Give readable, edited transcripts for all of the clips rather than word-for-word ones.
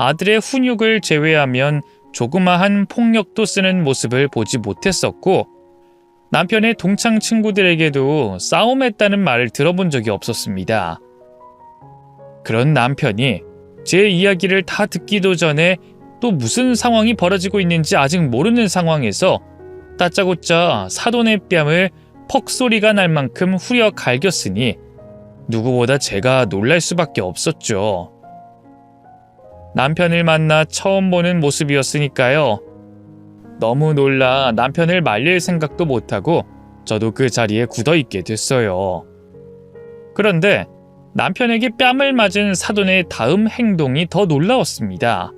아들의 훈육을 제외하면 조그마한 폭력도 쓰는 모습을 보지 못했었고 남편의 동창 친구들에게도 싸움했다는 말을 들어본 적이 없었습니다. 그런 남편이 제 이야기를 다 듣기도 전에 또 무슨 상황이 벌어지고 있는지 아직 모르는 상황에서 다짜고짜 사돈의 뺨을 퍽 소리가 날 만큼 후려 갈겼으니 누구보다 제가 놀랄 수밖에 없었죠. 남편을 만나 처음 보는 모습이었으니까요. 너무 놀라 남편을 말릴 생각도 못하고 저도 그 자리에 굳어있게 됐어요. 그런데 남편에게 뺨을 맞은 사돈의 다음 행동이 더 놀라웠습니다.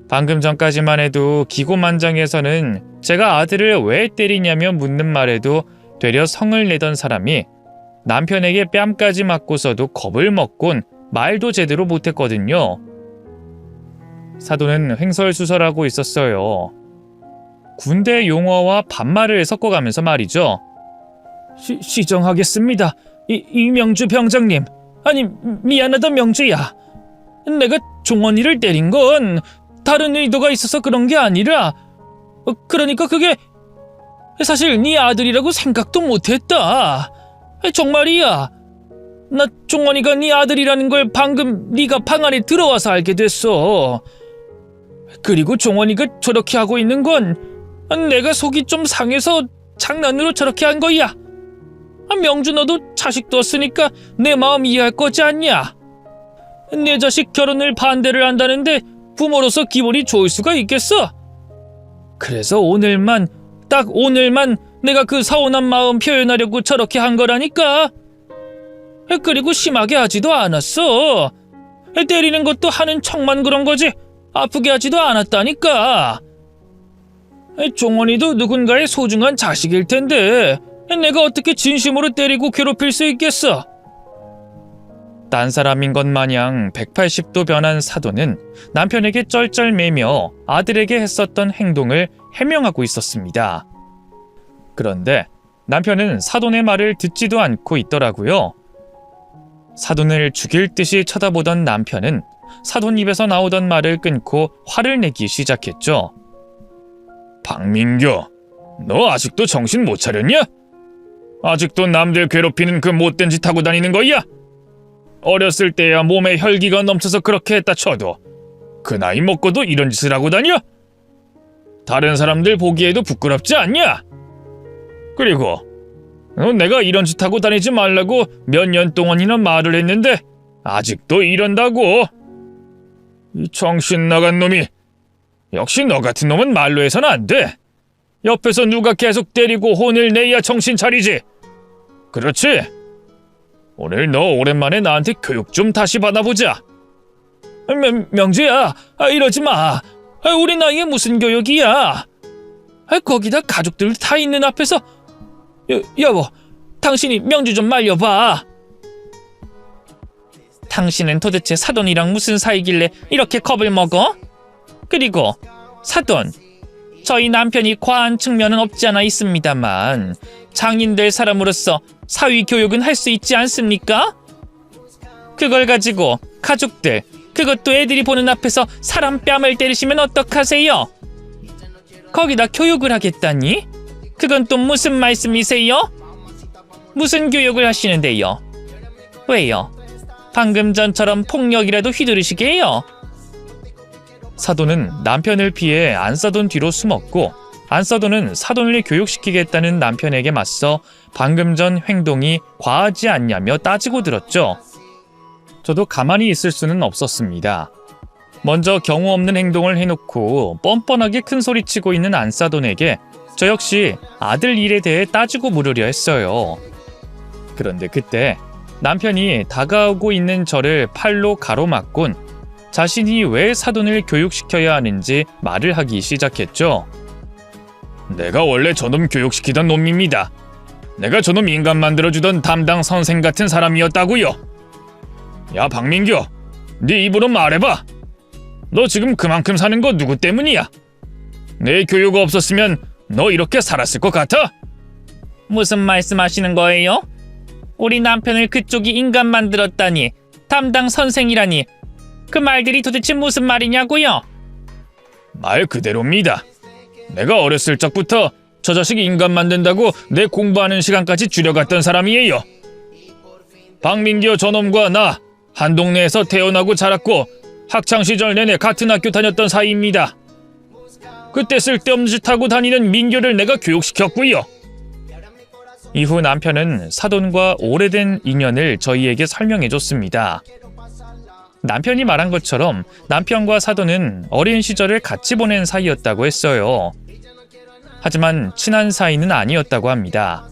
방금 전까지만 해도 기고만장해서는 제가 아들을 왜 때리냐며 묻는 말에도 되려 성을 내던 사람이 남편에게 뺨까지 맞고서도 겁을 먹곤 말도 제대로 못했거든요. 사돈은 횡설수설하고 있었어요. 군대 용어와 반말을 섞어가면서 말이죠. 시정하겠습니다. 이명주 병장님. 아니 미안하다 명주야. 내가 종원이를 때린 건 다른 의도가 있어서 그런 게 아니라 그러니까 그게 사실 네 아들이라고 생각도 못했다. 정말이야. 나 종원이가 네 아들이라는 걸 방금 네가 방 안에 들어와서 알게 됐어. 그리고 종원이가 저렇게 하고 있는 건 내가 속이 좀 상해서 장난으로 저렇게 한 거야. 명주 너도 자식 뒀으니까 내 마음 이해할 거지 않냐? 내 자식 결혼을 반대를 한다는데 부모로서 기분이 좋을 수가 있겠어? 그래서 오늘만 딱 오늘만 내가 그 서운한 마음 표현하려고 저렇게 한 거라니까. 그리고 심하게 하지도 않았어. 때리는 것도 하는 척만 그런 거지 아프게 하지도 않았다니까. 종원이도 누군가의 소중한 자식일 텐데 내가 어떻게 진심으로 때리고 괴롭힐 수 있겠어? 딴 사람인 것 마냥 180도 변한 사돈은 남편에게 쩔쩔매며 아들에게 했었던 행동을 해명하고 있었습니다. 그런데 남편은 사돈의 말을 듣지도 않고 있더라고요. 사돈을 죽일 듯이 쳐다보던 남편은 사돈 입에서 나오던 말을 끊고 화를 내기 시작했죠. 박민규, 너 아직도 정신 못 차렸냐? 아직도 남들 괴롭히는 그 못된 짓 하고 다니는 거야? 어렸을 때야 몸에 혈기가 넘쳐서 그렇게 했다 쳐도 그 나이 먹고도 이런 짓을 하고 다녀? 다른 사람들 보기에도 부끄럽지 않냐? 그리고 내가 이런 짓 하고 다니지 말라고 몇 년 동안이나 말을 했는데 아직도 이런다고? 이 정신 나간 놈이. 역시 너 같은 놈은 말로 해서는 안 돼. 옆에서 누가 계속 때리고 혼을 내야 정신 차리지. 그렇지? 오늘 너 오랜만에 나한테 교육 좀 다시 받아보자. 명주야, 이러지 마. 우리 나이에 무슨 교육이야. 거기다 가족들 다 있는 앞에서. 여보, 당신이 명주 좀 말려봐. 당신은 도대체 사돈이랑 무슨 사이길래 이렇게 겁을 먹어? 그리고 사돈, 저희 남편이 과한 측면은 없지 않아 있습니다만 장인될 사람으로서 사위 교육은 할 수 있지 않습니까? 그걸 가지고 가족들, 그것도 애들이 보는 앞에서 사람 뺨을 때리시면 어떡하세요? 거기다 교육을 하겠다니? 그건 또 무슨 말씀이세요? 무슨 교육을 하시는데요? 왜요? 방금 전처럼 폭력이라도 휘두르시게 해요? 사돈은 남편을 피해 안사돈 뒤로 숨었고 안사돈은 사돈을 교육시키겠다는 남편에게 맞서 방금 전 행동이 과하지 않냐며 따지고 들었죠. 저도 가만히 있을 수는 없었습니다. 먼저 경우 없는 행동을 해놓고 뻔뻔하게 큰소리치고 있는 안사돈에게 저 역시 아들 일에 대해 따지고 물으려 했어요. 그런데 그때 남편이 다가오고 있는 저를 팔로 가로막곤 자신이 왜 사돈을 교육시켜야 하는지 말을 하기 시작했죠. 내가 원래 저놈 교육시키던 놈입니다. 내가 저놈 인간 만들어주던 담당 선생 같은 사람이었다고요. 야 박민규, 네 입으로 말해봐. 너 지금 그만큼 사는 거 누구 때문이야? 내 교육 없었으면 너 이렇게 살았을 것 같아? 무슨 말씀하시는 거예요? 우리 남편을 그쪽이 인간 만들었다니, 담당 선생이라니. 그 말들이 도대체 무슨 말이냐고요? 말 그대로입니다. 내가 어렸을 적부터 저 자식 인간 만든다고 내 공부하는 시간까지 줄여갔던 사람이에요. 박민규 저놈과 나 한 동네에서 태어나고 자랐고 학창시절 내내 같은 학교 다녔던 사이입니다. 그때 쓸데없는 짓 하고 다니는 민규를 내가 교육시켰고요. 이후 남편은 사돈과 오래된 인연을 저희에게 설명해줬습니다. 남편이 말한 것처럼 남편과 사돈은 어린 시절을 같이 보낸 사이였다고 했어요. 하지만 친한 사이는 아니었다고 합니다.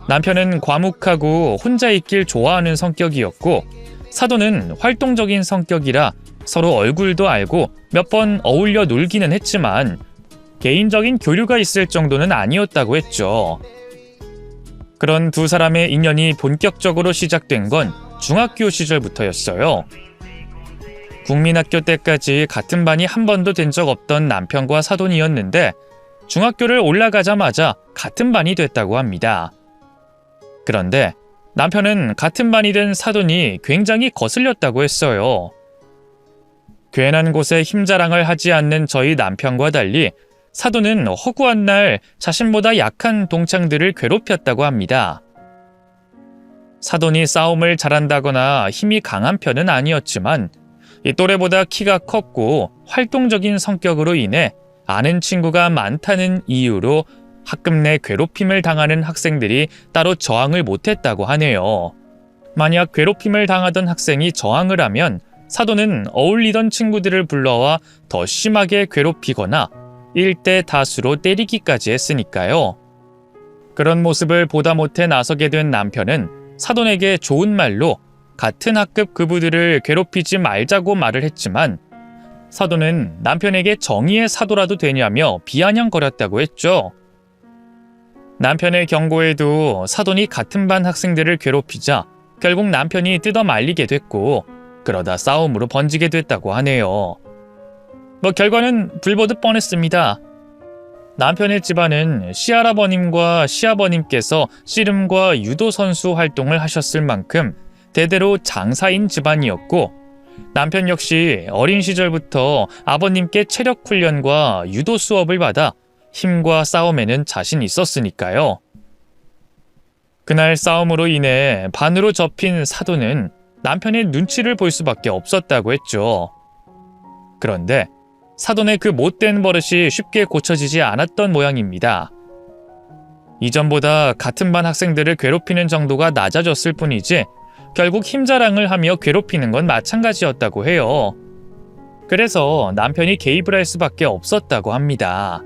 남편은 과묵하고 혼자 있길 좋아하는 성격이었고 사돈은 활동적인 성격이라 서로 얼굴도 알고 몇 번 어울려 놀기는 했지만 개인적인 교류가 있을 정도는 아니었다고 했죠. 그런 두 사람의 인연이 본격적으로 시작된 건 중학교 시절부터였어요. 국민학교 때까지 같은 반이 한 번도 된 적 없던 남편과 사돈이었는데 중학교를 올라가자마자 같은 반이 됐다고 합니다. 그런데 남편은 같은 반이 된 사돈이 굉장히 거슬렸다고 했어요. 괜한 곳에 힘자랑을 하지 않는 저희 남편과 달리 사돈은 허구한 날 자신보다 약한 동창들을 괴롭혔다고 합니다. 사돈이 싸움을 잘한다거나 힘이 강한 편은 아니었지만 이 또래보다 키가 컸고 활동적인 성격으로 인해 아는 친구가 많다는 이유로 학급 내 괴롭힘을 당하는 학생들이 따로 저항을 못했다고 하네요. 만약 괴롭힘을 당하던 학생이 저항을 하면 사돈은 어울리던 친구들을 불러와 더 심하게 괴롭히거나 1대 다수로 때리기까지 했으니까요. 그런 모습을 보다 못해 나서게 된 남편은 사돈에게 좋은 말로 같은 학급 그부들을 괴롭히지 말자고 말을 했지만 사돈은 남편에게 정의의 사도라도 되냐며 비아냥거렸다고 했죠. 남편의 경고에도 사돈이 같은 반 학생들을 괴롭히자 결국 남편이 뜯어 말리게 됐고 그러다 싸움으로 번지게 됐다고 하네요. 결과는 불보듯 뻔했습니다. 남편의 집안은 시할아버님과 시아버님께서 씨름과 유도 선수 활동을 하셨을 만큼 대대로 장사인 집안이었고 남편 역시 어린 시절부터 아버님께 체력 훈련과 유도 수업을 받아 힘과 싸움에는 자신 있었으니까요. 그날 싸움으로 인해 반으로 접힌 사돈은 남편의 눈치를 볼 수밖에 없었다고 했죠. 그런데 사돈의 그 못된 버릇이 쉽게 고쳐지지 않았던 모양입니다. 이전보다 같은 반 학생들을 괴롭히는 정도가 낮아졌을 뿐이지 결국 힘자랑을 하며 괴롭히는 건 마찬가지였다고 해요. 그래서 남편이 개입을 할 수밖에 없었다고 합니다.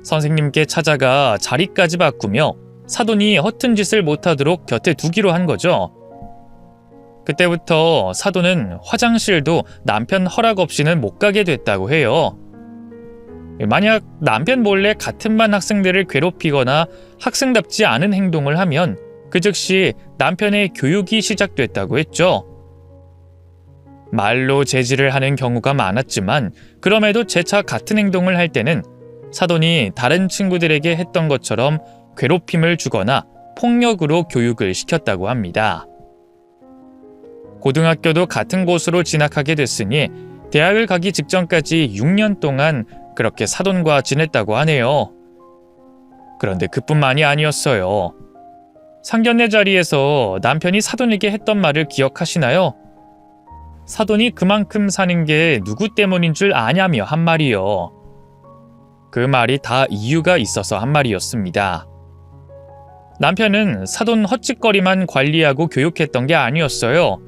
선생님께 찾아가 자리까지 바꾸며 사돈이 허튼 짓을 못하도록 곁에 두기로 한 거죠. 그때부터 사돈은 화장실도 남편 허락 없이는 못 가게 됐다고 해요. 만약 남편 몰래 같은 반 학생들을 괴롭히거나 학생답지 않은 행동을 하면 그 즉시 남편의 교육이 시작됐다고 했죠. 말로 제지를 하는 경우가 많았지만 그럼에도 재차 같은 행동을 할 때는 사돈이 다른 친구들에게 했던 것처럼 괴롭힘을 주거나 폭력으로 교육을 시켰다고 합니다. 고등학교도 같은 곳으로 진학하게 됐으니 대학을 가기 직전까지 6년 동안 그렇게 사돈과 지냈다고 하네요. 그런데 그뿐만이 아니었어요. 상견례 자리에서 남편이 사돈에게 했던 말을 기억하시나요? 사돈이 그만큼 사는 게 누구 때문인 줄 아냐며 한 말이요. 그 말이 다 이유가 있어서 한 말이었습니다. 남편은 사돈 헛짓거리만 관리하고 교육했던 게 아니었어요.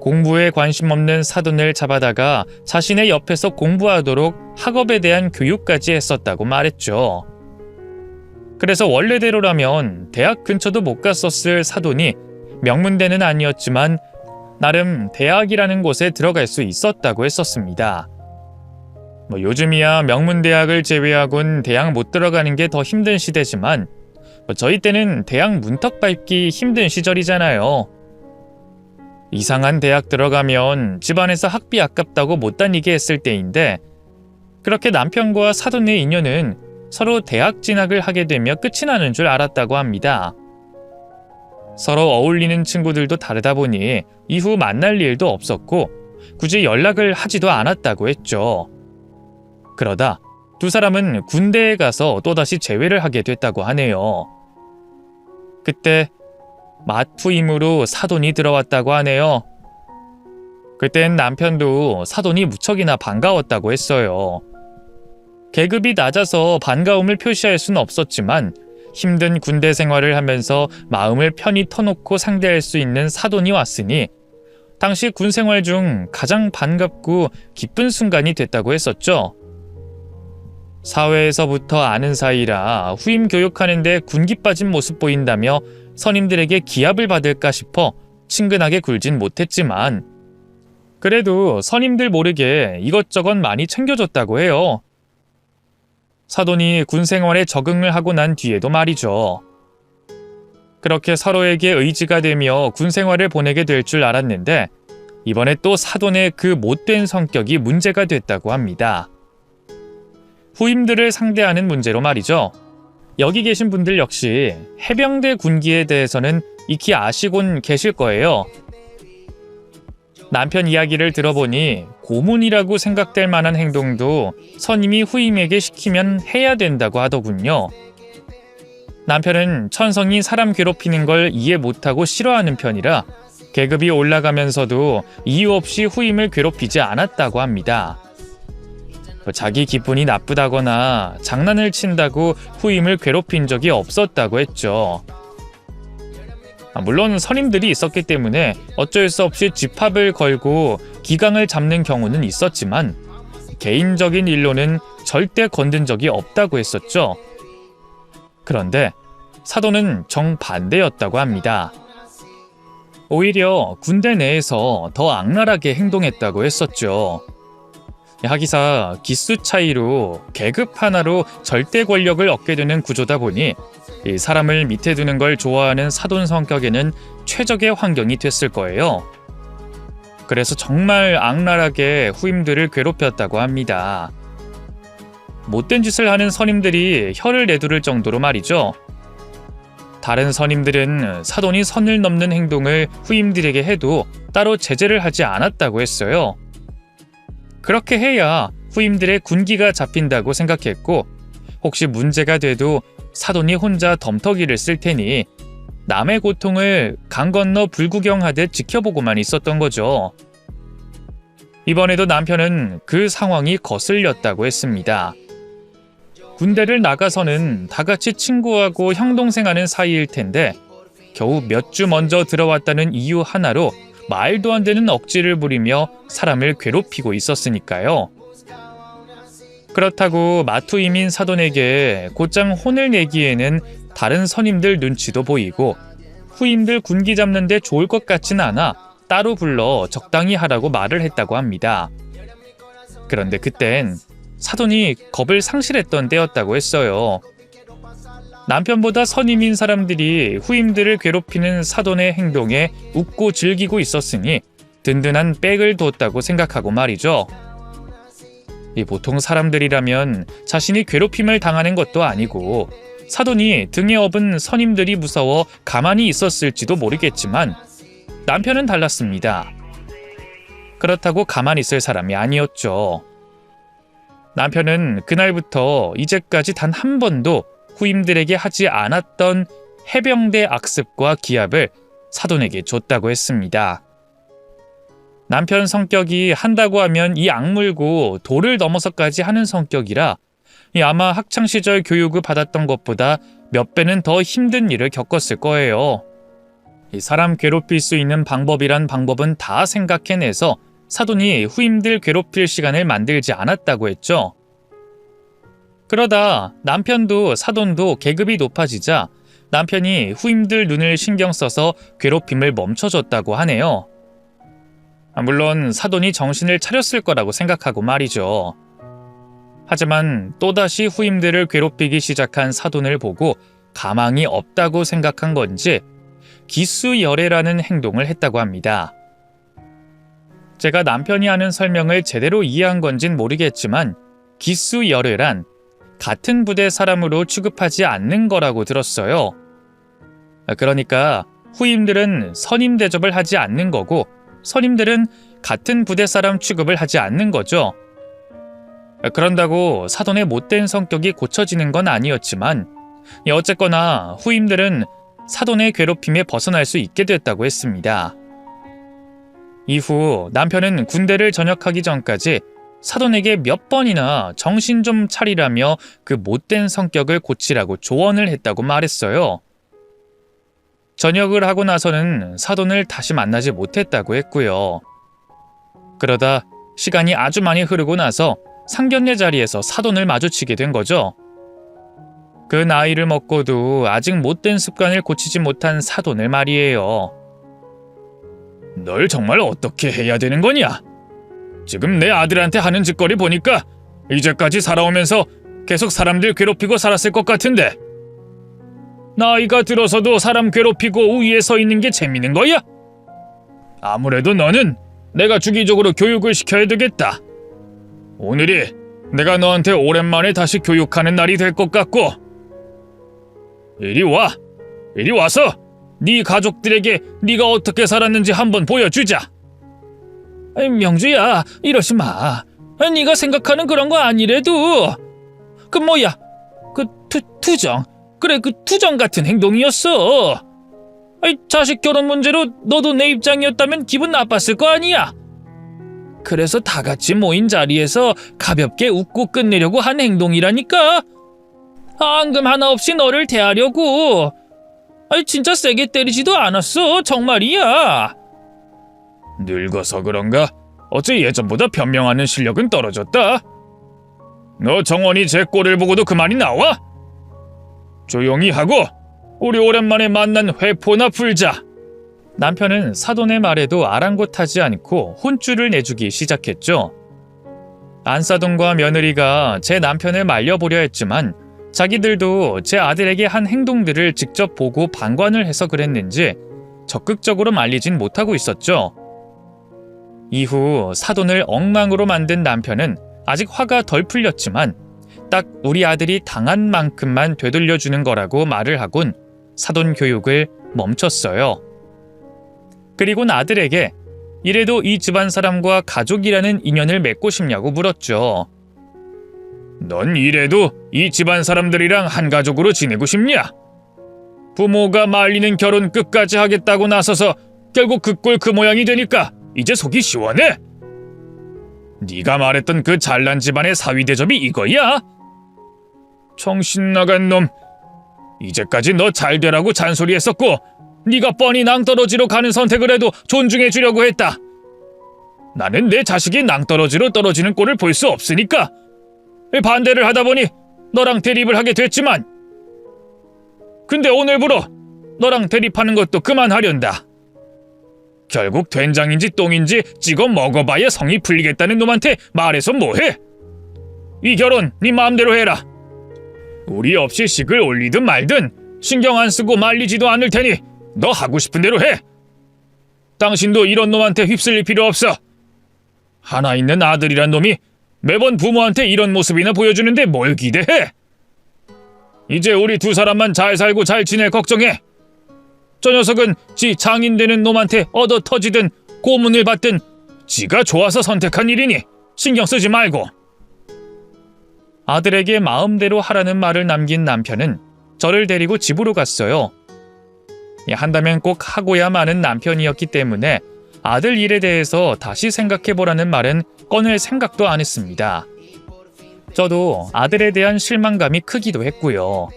공부에 관심 없는 사돈을 잡아다가 자신의 옆에서 공부하도록 학업에 대한 교육까지 했었다고 말했죠. 그래서 원래대로라면 대학 근처도 못 갔었을 사돈이 명문대는 아니었지만 나름 대학이라는 곳에 들어갈 수 있었다고 했었습니다. 요즘이야 명문대학을 제외하곤 대학 못 들어가는 게 더 힘든 시대지만 저희 때는 대학 문턱 밟기 힘든 시절이잖아요. 이상한 대학 들어가면 집안에서 학비 아깝다고 못 다니게 했을 때인데 그렇게 남편과 사돈의 인연은 서로 대학 진학을 하게 되며 끝이 나는 줄 알았다고 합니다. 서로 어울리는 친구들도 다르다 보니 이후 만날 일도 없었고 굳이 연락을 하지도 않았다고 했죠. 그러다 두 사람은 군대에 가서 또다시 재회를 하게 됐다고 하네요. 그때 맞후임으로 사돈이 들어왔다고 하네요. 그땐 남편도 사돈이 무척이나 반가웠다고 했어요. 계급이 낮아서 반가움을 표시할 수는 없었지만 힘든 군대 생활을 하면서 마음을 편히 터놓고 상대할 수 있는 사돈이 왔으니 당시 군 생활 중 가장 반갑고 기쁜 순간이 됐다고 했었죠. 사회에서부터 아는 사이라 후임 교육하는데 군기 빠진 모습 보인다며 선임들에게 기합을 받을까 싶어 친근하게 굴진 못했지만 그래도 선임들 모르게 이것저것 많이 챙겨줬다고 해요. 사돈이 군 생활에 적응을 하고 난 뒤에도 말이죠. 그렇게 서로에게 의지가 되며 군 생활을 보내게 될 줄 알았는데 이번에 또 사돈의 그 못된 성격이 문제가 됐다고 합니다. 후임들을 상대하는 문제로 말이죠. 여기 계신 분들 역시 해병대 군기에 대해서는 익히 아시곤 계실 거예요. 남편 이야기를 들어보니 고문이라고 생각될 만한 행동도 선임이 후임에게 시키면 해야 된다고 하더군요. 남편은 천성이 사람 괴롭히는 걸 이해 못하고 싫어하는 편이라 계급이 올라가면서도 이유 없이 후임을 괴롭히지 않았다고 합니다. 자기 기분이 나쁘다거나 장난을 친다고 후임을 괴롭힌 적이 없었다고 했죠. 물론 선임들이 있었기 때문에 어쩔 수 없이 집합을 걸고 기강을 잡는 경우는 있었지만 개인적인 일로는 절대 건든 적이 없다고 했었죠. 그런데 사돈은 정반대였다고 합니다. 오히려 군대 내에서 더 악랄하게 행동했다고 했었죠. 하기사 기수 차이로 계급 하나로 절대 권력을 얻게 되는 구조다 보니 이 사람을 밑에 두는 걸 좋아하는 사돈 성격에는 최적의 환경이 됐을 거예요. 그래서 정말 악랄하게 후임들을 괴롭혔다고 합니다. 못된 짓을 하는 선임들이 혀를 내두를 정도로 말이죠. 다른 선임들은 사돈이 선을 넘는 행동을 후임들에게 해도 따로 제재를 하지 않았다고 했어요. 그렇게 해야 후임들의 군기가 잡힌다고 생각했고 혹시 문제가 돼도 사돈이 혼자 덤터기를 쓸 테니 남의 고통을 강 건너 불구경하듯 지켜보고만 있었던 거죠. 이번에도 남편은 그 상황이 거슬렸다고 했습니다. 군대를 나가서는 다 같이 친구하고 형동생하는 사이일 텐데 겨우 몇 주 먼저 들어왔다는 이유 하나로 말도 안 되는 억지를 부리며 사람을 괴롭히고 있었으니까요. 그렇다고 마투임인 사돈에게 곧장 혼을 내기에는 다른 선임들 눈치도 보이고 후임들 군기 잡는 데 좋을 것 같진 않아 따로 불러 적당히 하라고 말을 했다고 합니다. 그런데 그땐 사돈이 겁을 상실했던 때였다고 했어요. 남편보다 선임인 사람들이 후임들을 괴롭히는 사돈의 행동에 웃고 즐기고 있었으니 든든한 백을 뒀다고 생각하고 말이죠. 보통 사람들이라면 자신이 괴롭힘을 당하는 것도 아니고 사돈이 등에 업은 선임들이 무서워 가만히 있었을지도 모르겠지만 남편은 달랐습니다. 그렇다고 가만히 있을 사람이 아니었죠. 남편은 그날부터 이제까지 단 한 번도 후임들에게 하지 않았던 해병대 악습과 기합을 사돈에게 줬다고 했습니다. 남편 성격이 한다고 하면 이 악물고 도를 넘어서까지 하는 성격이라 아마 학창시절 교육을 받았던 것보다 몇 배는 더 힘든 일을 겪었을 거예요. 사람 괴롭힐 수 있는 방법이란 방법은 다 생각해내서 사돈이 후임들 괴롭힐 시간을 만들지 않았다고 했죠. 그러다 남편도 사돈도 계급이 높아지자 남편이 후임들 눈을 신경 써서 괴롭힘을 멈춰줬다고 하네요. 물론 사돈이 정신을 차렸을 거라고 생각하고 말이죠. 하지만 또다시 후임들을 괴롭히기 시작한 사돈을 보고 가망이 없다고 생각한 건지 기수열애라는 행동을 했다고 합니다. 제가 남편이 하는 설명을 제대로 이해한 건진 모르겠지만 기수열애란 같은 부대 사람으로 취급하지 않는 거라고 들었어요. 그러니까 후임들은 선임 대접을 하지 않는 거고 선임들은 같은 부대 사람 취급을 하지 않는 거죠. 그런다고 사돈의 못된 성격이 고쳐지는 건 아니었지만 어쨌거나 후임들은 사돈의 괴롭힘에 벗어날 수 있게 됐다고 했습니다. 이후 남편은 군대를 전역하기 전까지 사돈에게 몇 번이나 정신 좀 차리라며 그 못된 성격을 고치라고 조언을 했다고 말했어요. 전역을 하고 나서는 사돈을 다시 만나지 못했다고 했고요. 그러다 시간이 아주 많이 흐르고 나서 상견례 자리에서 사돈을 마주치게 된 거죠. 그 나이를 먹고도 아직 못된 습관을 고치지 못한 사돈을 말이에요. 널 정말 어떻게 해야 되는 거냐? 지금 내 아들한테 하는 짓거리 보니까 이제까지 살아오면서 계속 사람들 괴롭히고 살았을 것 같은데 나이가 들어서도 사람 괴롭히고 우위에 서 있는 게 재밌는 거야? 아무래도 너는 내가 주기적으로 교육을 시켜야 되겠다. 오늘이 내가 너한테 오랜만에 다시 교육하는 날이 될 것 같고 이리 와서 네 가족들에게 네가 어떻게 살았는지 한번 보여주자. 명주야, 이러지 마. 네가 생각하는 그런 거 아니래도 그 뭐야, 그 투정. 그래, 그 투정 같은 행동이었어. 자식 결혼 문제로 너도 내 입장이었다면 기분 나빴을 거 아니야. 그래서 다 같이 모인 자리에서 가볍게 웃고 끝내려고 한 행동이라니까. 앙금 하나 없이 너를 대하려고. 진짜 세게 때리지도 않았어, 정말이야. 늙어서 그런가? 어째 예전보다 변명하는 실력은 떨어졌다. 너 정원이 제 꼴을 보고도 그 말이 나와? 조용히 하고 우리 오랜만에 만난 회포나 풀자. 남편은 사돈의 말에도 아랑곳하지 않고 혼쭐을 내주기 시작했죠. 안사돈과 며느리가 제 남편을 말려보려 했지만 자기들도 제 아들에게 한 행동들을 직접 보고 방관을 해서 그랬는지 적극적으로 말리진 못하고 있었죠. 이후 사돈을 엉망으로 만든 남편은 아직 화가 덜 풀렸지만 딱 우리 아들이 당한 만큼만 되돌려주는 거라고 말을 하곤 사돈 교육을 멈췄어요. 그리곤 아들에게 이래도 이 집안 사람과 가족이라는 인연을 맺고 싶냐고 물었죠. 넌 이래도 이 집안 사람들이랑 한 가족으로 지내고 싶냐? 부모가 말리는 결혼 끝까지 하겠다고 나서서 결국 그 꼴 그 모양이 되니까 이제 속이 시원해? 네가 말했던 그 잘난 집안의 사위 대접이 이거야? 정신 나간 놈. 이제까지 너 잘 되라고 잔소리했었고 네가 뻔히 낭떠러지로 가는 선택을 해도 존중해 주려고 했다. 나는 내 자식이 낭떠러지로 떨어지는 꼴을 볼 수 없으니까 반대를 하다 보니 너랑 대립을 하게 됐지만 근데 오늘부로 너랑 대립하는 것도 그만하련다. 결국 된장인지 똥인지 찍어 먹어봐야 성이 풀리겠다는 놈한테 말해서 뭐해? 이 결혼 네 마음대로 해라. 우리 없이 식을 올리든 말든 신경 안 쓰고 말리지도 않을 테니 너 하고 싶은 대로 해. 당신도 이런 놈한테 휩쓸릴 필요 없어. 하나 있는 아들이란 놈이 매번 부모한테 이런 모습이나 보여주는데 뭘 기대해? 이제 우리 두 사람만 잘 살고 잘 지낼 걱정해. 저 녀석은 지 장인 되는 놈한테 얻어 터지든 고문을 받든 지가 좋아서 선택한 일이니 신경 쓰지 말고. 아들에게 마음대로 하라는 말을 남긴 남편은 저를 데리고 집으로 갔어요. 한다면 꼭 하고야 마는 남편이었기 때문에 아들 일에 대해서 다시 생각해보라는 말은 꺼낼 생각도 안 했습니다. 저도 아들에 대한 실망감이 크기도 했고요.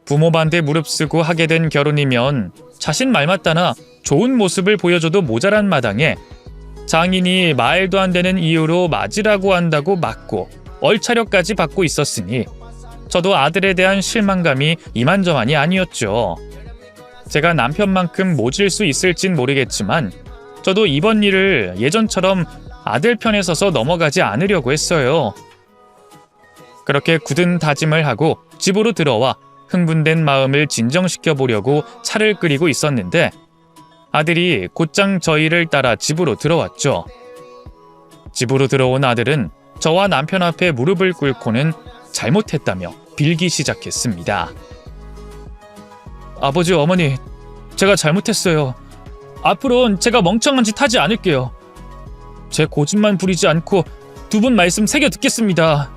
부모 반대 무릅쓰고 하게 된 결혼이면 자신 말 맞다나 좋은 모습을 보여줘도 모자란 마당에 장인이 말도 안 되는 이유로 맞으라고 한다고 맞고 얼차려까지 받고 있었으니 저도 아들에 대한 실망감이 이만저만이 아니었죠. 제가 남편만큼 모질 수 있을진 모르겠지만 저도 이번 일을 예전처럼 아들 편에 서서 넘어가지 않으려고 했어요. 그렇게 굳은 다짐을 하고 집으로 들어와 흥분된 마음을 진정시켜 보려고 차를 끓이고 있었는데 아들이 곧장 저희를 따라 집으로 들어왔죠. 집으로 들어온 아들은 저와 남편 앞에 무릎을 꿇고는 잘못했다며 빌기 시작했습니다. 아버지, 어머니, 제가 잘못했어요. 앞으로는 제가 멍청한 짓 하지 않을게요. 제 고집만 부리지 않고 두 분 말씀 새겨 듣겠습니다.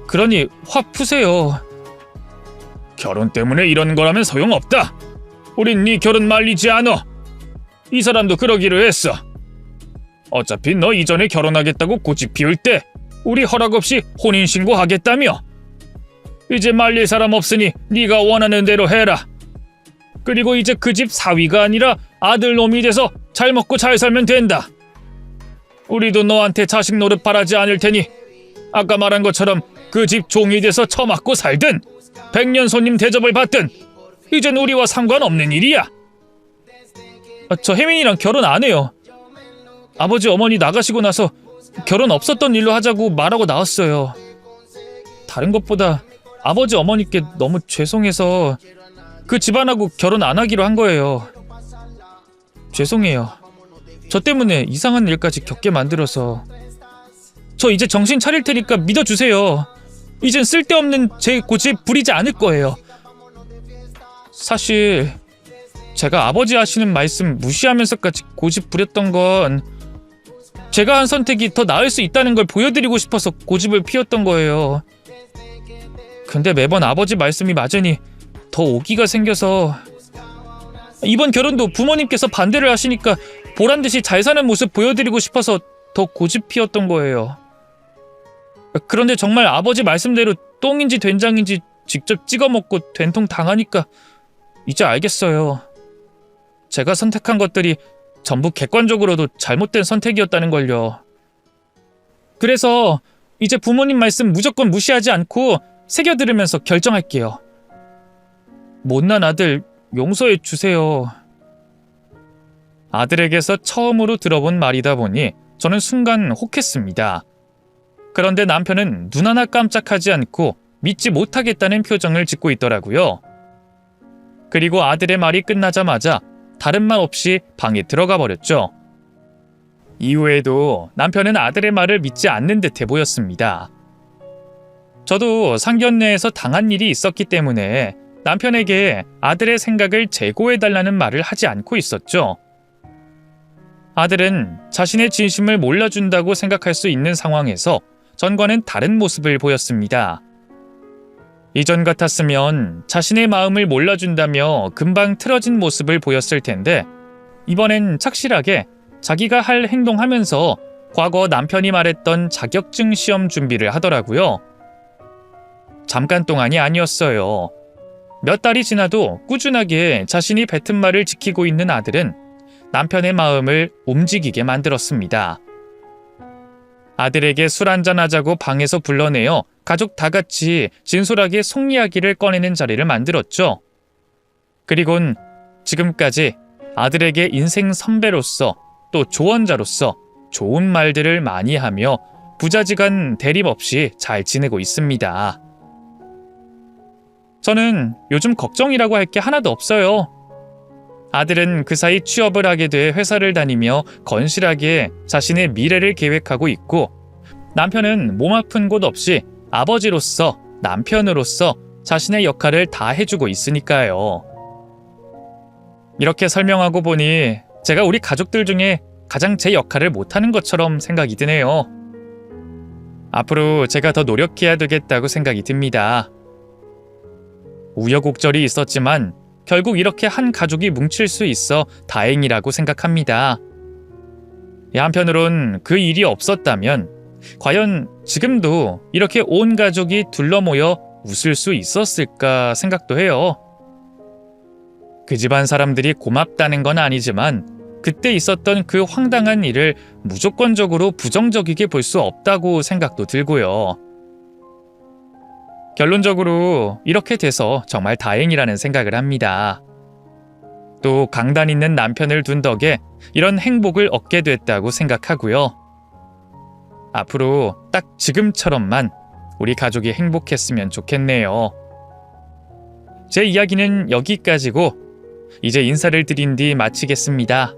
그러니 화 푸세요. 결혼 때문에 이런 거라면 소용없다. 우린 네 결혼 말리지 않아. 이 사람도 그러기로 했어. 어차피 너 이전에 결혼하겠다고 고집 피울 때 우리 허락 없이 혼인신고하겠다며. 이제 말릴 사람 없으니 네가 원하는 대로 해라. 그리고 이제 그 집 사위가 아니라 아들놈이 돼서 잘 먹고 잘 살면 된다. 우리도 너한테 자식 노릇 바라지 않을 테니 아까 말한 것처럼 그 집 종이 돼서 처맞고 살든 백년 손님 대접을 받든 이젠 우리와 상관없는 일이야. 저 혜민이랑 결혼 안 해요. 아버지 어머니 나가시고 나서 결혼 없었던 일로 하자고 말하고 나왔어요. 다른 것보다 아버지 어머니께 너무 죄송해서 그 집안하고 결혼 안 하기로 한 거예요. 죄송해요. 저 때문에 이상한 일까지 겪게 만들어서. 저 이제 정신 차릴 테니까 믿어주세요. 이젠 쓸데없는 제 고집 부리지 않을 거예요. 사실 제가 아버지 하시는 말씀 무시하면서까지 고집 부렸던 건 제가 한 선택이 더 나을 수 있다는 걸 보여드리고 싶어서 고집을 피웠던 거예요. 근데 매번 아버지 말씀이 맞으니 더 오기가 생겨서 이번 결혼도 부모님께서 반대를 하시니까 보란듯이 잘 사는 모습 보여드리고 싶어서 더 고집 피웠던 거예요. 그런데 정말 아버지 말씀대로 똥인지 된장인지 직접 찍어 먹고 된통 당하니까 이제 알겠어요. 제가 선택한 것들이 전부 객관적으로도 잘못된 선택이었다는 걸요. 그래서 이제 부모님 말씀 무조건 무시하지 않고 새겨 들으면서 결정할게요. 못난 아들 용서해 주세요. 아들에게서 처음으로 들어본 말이다 보니 저는 순간 혹했습니다. 그런데 남편은 눈 하나 깜짝하지 않고 믿지 못하겠다는 표정을 짓고 있더라고요. 그리고 아들의 말이 끝나자마자 다른 말 없이 방에 들어가 버렸죠. 이후에도 남편은 아들의 말을 믿지 않는 듯해 보였습니다. 저도 상견례에서 당한 일이 있었기 때문에 남편에게 아들의 생각을 재고해달라는 말을 하지 않고 있었죠. 아들은 자신의 진심을 몰라준다고 생각할 수 있는 상황에서 전과는 다른 모습을 보였습니다. 이전 같았으면 자신의 마음을 몰라준다며 금방 틀어진 모습을 보였을 텐데 이번엔 착실하게 자기가 할 행동하면서 과거 남편이 말했던 자격증 시험 준비를 하더라고요. 잠깐 동안이 아니었어요. 몇 달이 지나도 꾸준하게 자신이 뱉은 말을 지키고 있는 아들은 남편의 마음을 움직이게 만들었습니다. 아들에게 술 한잔하자고 방에서 불러내어 가족 다 같이 진솔하게 속 이야기를 꺼내는 자리를 만들었죠. 그리곤 지금까지 아들에게 인생 선배로서 또 조언자로서 좋은 말들을 많이 하며 부자지간 대립 없이 잘 지내고 있습니다. 저는 요즘 걱정이라고 할 게 하나도 없어요. 아들은 그 사이 취업을 하게 돼 회사를 다니며 건실하게 자신의 미래를 계획하고 있고 남편은 몸 아픈 곳 없이 아버지로서 남편으로서 자신의 역할을 다 해주고 있으니까요. 이렇게 설명하고 보니 제가 우리 가족들 중에 가장 제 역할을 못하는 것처럼 생각이 드네요. 앞으로 제가 더 노력해야 되겠다고 생각이 듭니다. 우여곡절이 있었지만 결국 이렇게 한 가족이 뭉칠 수 있어 다행이라고 생각합니다. 한편으론 그 일이 없었다면 과연 지금도 이렇게 온 가족이 둘러모여 웃을 수 있었을까 생각도 해요. 그 집안 사람들이 고맙다는 건 아니지만 그때 있었던 그 황당한 일을 무조건적으로 부정적이게 볼 수 없다고 생각도 들고요. 결론적으로 이렇게 돼서 정말 다행이라는 생각을 합니다. 또 강단 있는 남편을 둔 덕에 이런 행복을 얻게 됐다고 생각하고요. 앞으로 딱 지금처럼만 우리 가족이 행복했으면 좋겠네요. 제 이야기는 여기까지고 이제 인사를 드린 뒤 마치겠습니다.